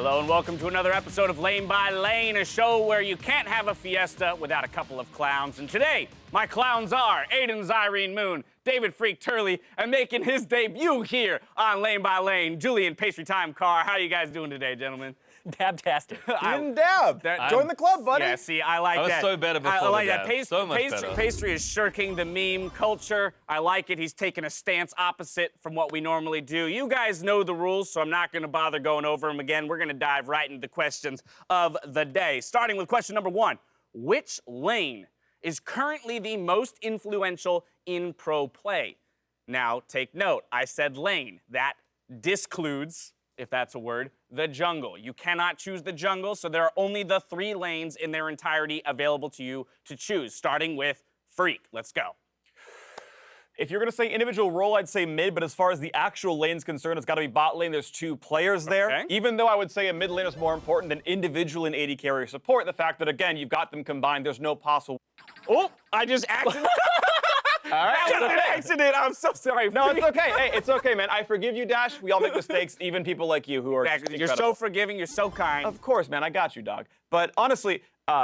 Hello and welcome to another episode of Lane by Lane, a show where you can't have a fiesta without a couple of clowns. And today, my clowns are Aiden Zyrene Moon, David Freak Turley, and making his debut here on Lane by Lane, Julian Pastry Time Carr. How are you guys doing today, gentlemen? Dabtastic. Dab. Join the club, buddy. Yeah, see, I like that. I was so better before I like the that. dab. So much better. Pastry is shirking the meme culture. I like it. He's taking a stance opposite from what we normally do. You guys know the rules, so I'm not going to bother going over them again. We're going to dive right into the questions of the day. Starting with question number 1. Which lane is currently the most influential in pro play? Now, take note. I said lane. That discludes, if that's a word, the jungle. You cannot choose the jungle, so there are only the 3 lanes in their entirety available to you to choose, starting with Freak. Let's go. If you're going to say individual role, I'd say mid, but as far as the actual lane's concerned, it's got to be bot lane. There's 2 players there. Okay. Even though I would say a mid lane is more important than individual and AD carrier support, the fact that, again, you've got them combined, there's no possible... Oh, I just accidentally... All right. That was an accident. I'm so sorry. No, it's okay. Hey, it's okay, man. I forgive you, Dash. We all make mistakes, even people like you who are just You're incredible. so forgiving. You're so kind. Of course, man. I got you, dog. But honestly,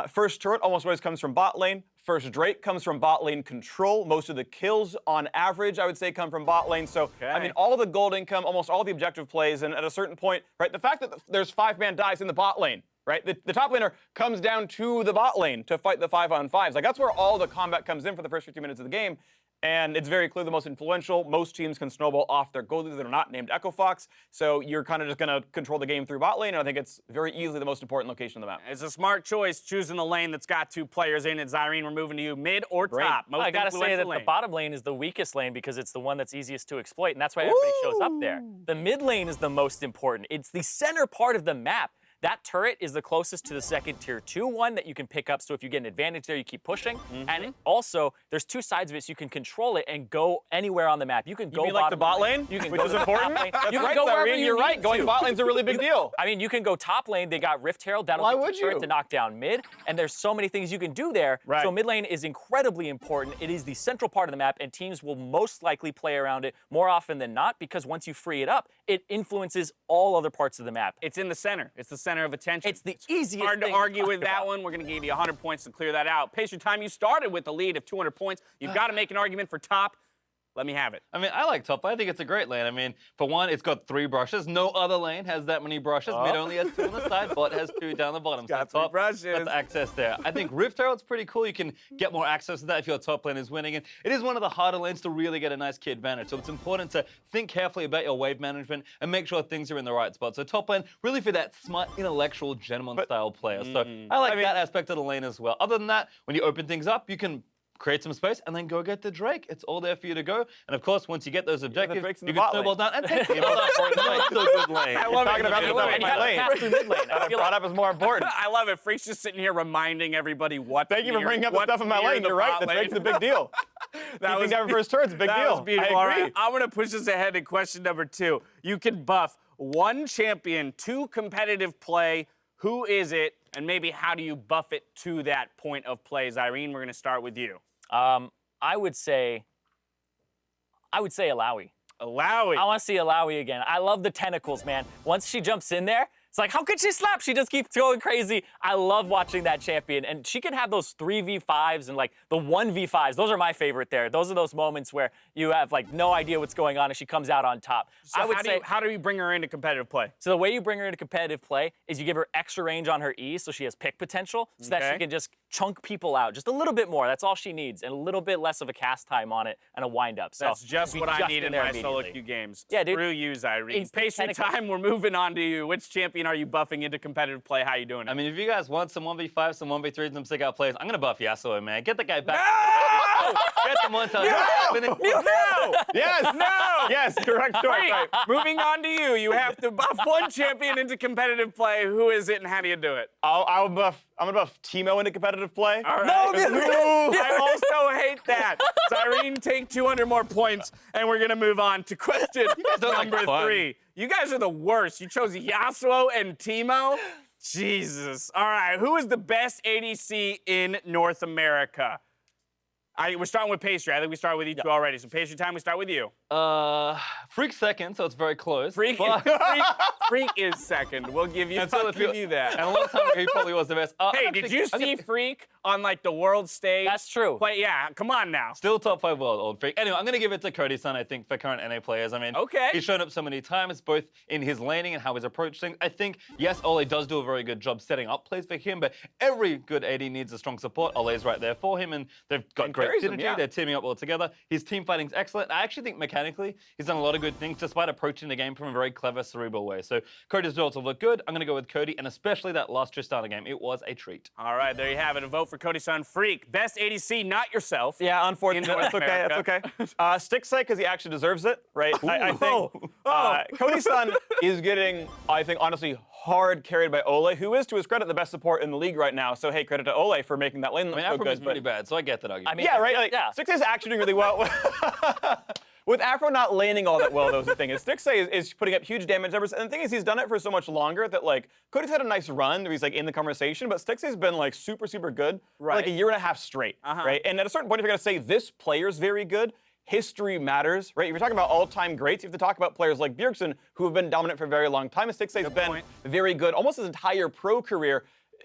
first turret almost always comes from bot lane. First Drake comes from bot lane control. Most of the kills, on average, I would say, come from bot lane. So, Okay. I mean, all the gold income, almost all the objective plays, and at a certain point, right, the fact that there's 5-man dives in the bot lane, right? The top laner comes down to the bot lane to fight the 5-on-5s. Like, that's where all the combat comes in for the first 50 minutes of the game. And it's very clear the most influential. Most teams can snowball off their goalies that are not named Echo Fox. So you're kind of just going to control the game through bot lane. And I think it's very easily the most important location on the map. It's a smart choice choosing the lane that's got 2 players in it. Zyrene, we're moving to you. Mid or Great. top? Most I gotta say influential that lane. the bottom lane is the weakest lane because it's the one that's easiest to exploit, and that's why everybody shows up there. The mid lane is the most important. It's the center part of the map. That turret is the closest to the second tier 2 one that you can pick up, so if you get an advantage there, you keep pushing. And also, there's 2 sides of it, so you can control it and go anywhere on the map. You can go mean like the bot lane? You can Which go is to the important? top lane. That's You can right, go wherever Zyrene, you you're right. need Going to. bot lane's a really big deal. I mean, you can go top lane. They got Rift Herald. That'll Why take would the turret you? to knock down mid. And there's so many things you can do there. Right. So mid lane is incredibly important. It is the central part of the map, and teams will most likely play around it more often than not because once you free it up, it influences all other parts of the map. It's in the center. It's the center of attention. It's the easiest Hard to thing argue with talk that about. one. We're going to give you 100 points to clear that out. Pastry Time, you started with a lead of 200 points. You've got to make an argument for top. Let me have it. I mean, I like top. I think it's a great lane. I mean, for one, it's got 3 brushes. No other lane has that many brushes. Mid only has 2 on the side. Bot has 2 down the bottom. Got so 3 top, brushes. got the access there. I think Rift Herald's pretty cool. You can get more access to that if your top lane is winning. And it is one of the harder lanes to really get a nice key advantage. So it's important to think carefully about your wave management and make sure things are in the right spot. So top lane, really for that smart, intellectual, gentleman-style player. So I like that aspect of the lane as well. Other than that, when you open things up, you can create some space, and then go get the Drake. It's all there for you to go. And of course, once you get those objectives, Drake's in you the can bot snowball lane. down and take the ball for a nice, still good lane. I love talking it. about I the love top it. of You my gotta lane. pass through mid lane. I feel Brought like up is more important. I love it. Freak's just sitting here reminding everybody what. Thank you for bringing up the what's stuff in my near lane. the You're right. bot The lane. Drake's a big deal. That Keeping down first turret's a big that deal. was beautiful. I All agree. right, I'm going to push us ahead to question number 2. You can buff 1 champion, 2 competitive play. Who is it? And maybe how do you buff it to that point of play? Zyrene, we're going to start with you. I would say Alawi. Alawi. I want to see Alawi again. I love the tentacles, man. Once she jumps in there, it's like, how could she slap? She just keeps going crazy. I love watching that champion. And she can have those 3v5s and like the 1v5s. Those are my favorite there. Those are those moments where you have like no idea what's going on and she comes out on top. So I would say, how do you bring her into competitive play? so the way you bring her into competitive play is you give her extra range on her E so she has pick potential so that Okay. she can just chunk people out just a little bit more. That's all she needs. And a little bit less of a cast time on it and a wind up. So That's just be what I just need in there my solo immediately. queue games. Yeah, dude. Screw you, Zyrene. It's the Pastry tentacles. time, we're moving on to you. Which champion are you buffing into competitive play? How you doing it? I mean, if you guys want some 1v5, some 1v3s, some stick out plays, I'm going to buff Yasuo, man. Get the guy back. No! Get the montage. No! Yes. No! Yes. Correct choice. Great. Moving on to you. You have to buff 1 champion into competitive play. Who is it and how do you do it? I'm gonna buff Teemo into competitive play. All right. No, I also hate that. Zyrene, take 200 more points, and we're gonna move on to question don't like number fun. 3. You guys are the worst. You chose Yasuo and Teemo. Jesus. All right. Who is the best ADC in North America? We're starting with Pastry. I think we started with you two already. So Pastry time, we start with you. Freak second, so it's very close. Freak, but- Freak is second. We'll give you, And so I'll if you- give you that. And a lot of times he probably was the best. Hey, did you see Freak on like the world stage? That's true. Yeah, come on now. Still top 5 world, old Freak. Anyway, I'm going to give it to Cody's son, I think, for current NA players. I mean, Okay. he's shown up so many times, both in his laning and how he's approached things. I think, yes, Ole does do a very good job setting up plays for him, but every good AD needs a strong support. Ole's right there for him, and they've got great carries him, synergy. yeah. They're teaming up well together. His team fighting's excellent. I actually think mechanically, he's done a lot of good things, despite approaching the game from a very clever, cerebral way. So Cody's results have looked good. I'm going to go with Cody, and especially that last Tristana game. It was a treat. All right, there you have it. A vote for Cody's son, Freak. Best ADC, not yourself. Yeah, unfortunately, In North that's okay. America. That's okay. Stick say because he actually deserves it, right? I think Oh. Cody's son is getting, I think, honestly, hard carried by Ole, who is, to his credit, the best support in the league right now. So, hey, credit to Ole for making that lane look I mean, so Afro is good. pretty bad, so I get that argument. I mean, Yeah, right? Like, yeah. Stick say is actually doing really well. With Afro not laning all that well, though, is the thing. Is Stixay is putting up huge damage numbers, and the thing is, he's done it for so much longer that, like, Cody's had a nice run where he's, like, in the conversation, but Stixay's been, like, super, super good for, like, a year and a half straight, right? And at a certain point, if you're going to say this player's very good, history matters, right? If you're talking about all-time greats, you have to talk about players like Bjergsen, who have been dominant for a very long time, and Stixay's been very good almost his entire pro career.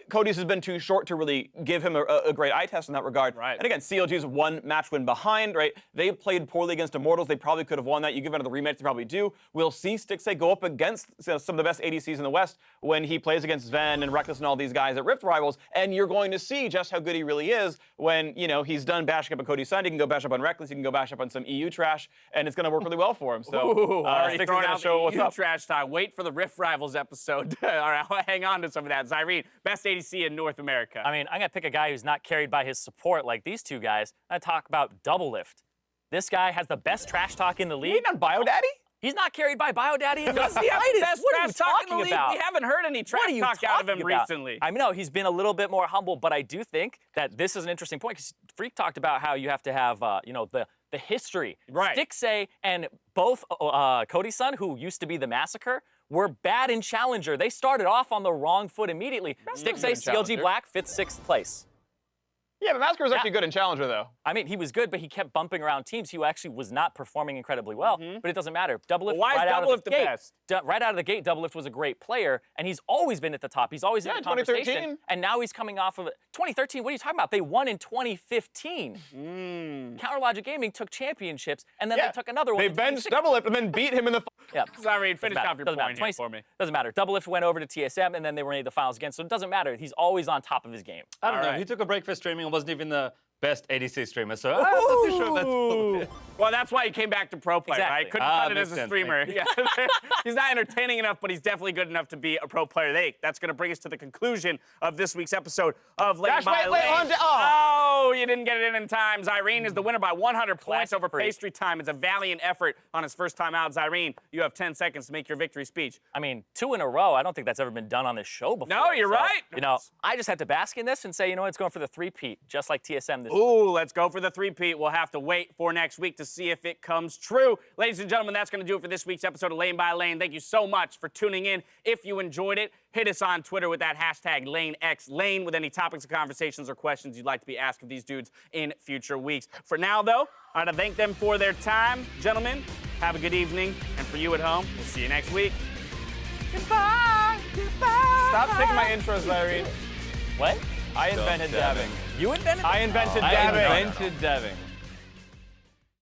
Cody's has been too short to really give him a great eye test in that regard. Right. And again, CLG's one match win behind, right? They played poorly against Immortals. They probably could have won that. You give another rematch, they probably do. We'll see Stixay go up against some of the best ADCs in the West when he plays against Sven and Reckless and all these guys at Rift Rivals, and you're going to see just how good he really is when, you know, he's done bashing up on Cody's son. He can go bash up on Reckless, he can go bash up on some EU trash, and it's going to work really well for him. So, Already Stixay's throwing going to out show the what's EU up. trash time. Wait for the Rift Rivals episode. All right, I'll hang on to some of that. Zyrene, best ADC in North America. I mean, I'm going to pick a guy who's not carried by his support like these two guys. I talk about Double Lift. This guy has the best trash talk in the You league. ain't on BioDaddy? He's not carried by BioDaddy in the Does he have the slightest. best What are you trash talk in the talking league? about? We haven't heard any trash What are you talk out of him talking about? recently. I know he's been a little bit more humble, but I do think that this is an interesting point because Freak talked about how you have to have, you know, the history. Right. Stixay and both Cody's son, who used to be the Massacre, were bad in Challenger. They started off on the wrong foot immediately. Stixay, in CLG Challenger. Black, 5th, 6th place. Yeah, but Massacre was actually good in Challenger, though. I mean, he was good, but he kept bumping around teams. He actually was not performing incredibly well, but it doesn't matter. Double Lift, Why is right out Double of Lift the the gate, best? right out of the gate, Double Lift was a great player, and he's always been at the top. He's always in the conversation. 2013. And now he's coming off of 2013. What are you talking about? They won in 2015. Counter Logic Gaming took championships, and then Yeah, they took another one. They in benched 2016. Double Lift and then beat him in the. Yeah. Zyrene, finish off your Doesn't matter. point here for me. Doesn't matter. Double Lift went over to TSM, and then they were made the finals again, so it doesn't matter. He's always on top of his game. I don't know. right. He took a break for streaming and wasn't even the best ADC streamer, so I'm not too sure if that's Well, that's why he came back to pro play, Exactly. right? Couldn't cut it makes as a sense, streamer. makes Yeah. He's not entertaining enough, but he's definitely good enough to be a pro player. That's going to bring us to the conclusion of this week's episode of Lane Dash, by wait, Lane. Hunter, Oh, you didn't get it in time. Zyrene is the winner by 100 points Classic over Freak. Pastry Time. It's a valiant effort on his first time out. Zyrene, you have 10 seconds to make your victory speech. I mean, 2 in a row, I don't think that's ever been done on this show before. No, you're So, right. You know, I just had to bask in this and say, you know what, it's going for the three-peat, just like TSM this Ooh, let's go for the three-peat. We'll have to wait for next week to see if it comes true. Ladies and gentlemen, that's going to do it for this week's episode of Lane by Lane. Thank you so much for tuning in. If you enjoyed it, hit us on Twitter with that hashtag LanexLane with any topics of conversations or questions you'd like to be asked of these dudes in future weeks. For now, though, I want to thank them for their time. Gentlemen, have a good evening. And for you at home, we'll see you next week. Goodbye. Goodbye. Stop taking my intros, Zyrene. What? I invented dabbing. You invented I invented I dabbing. invented dabbing.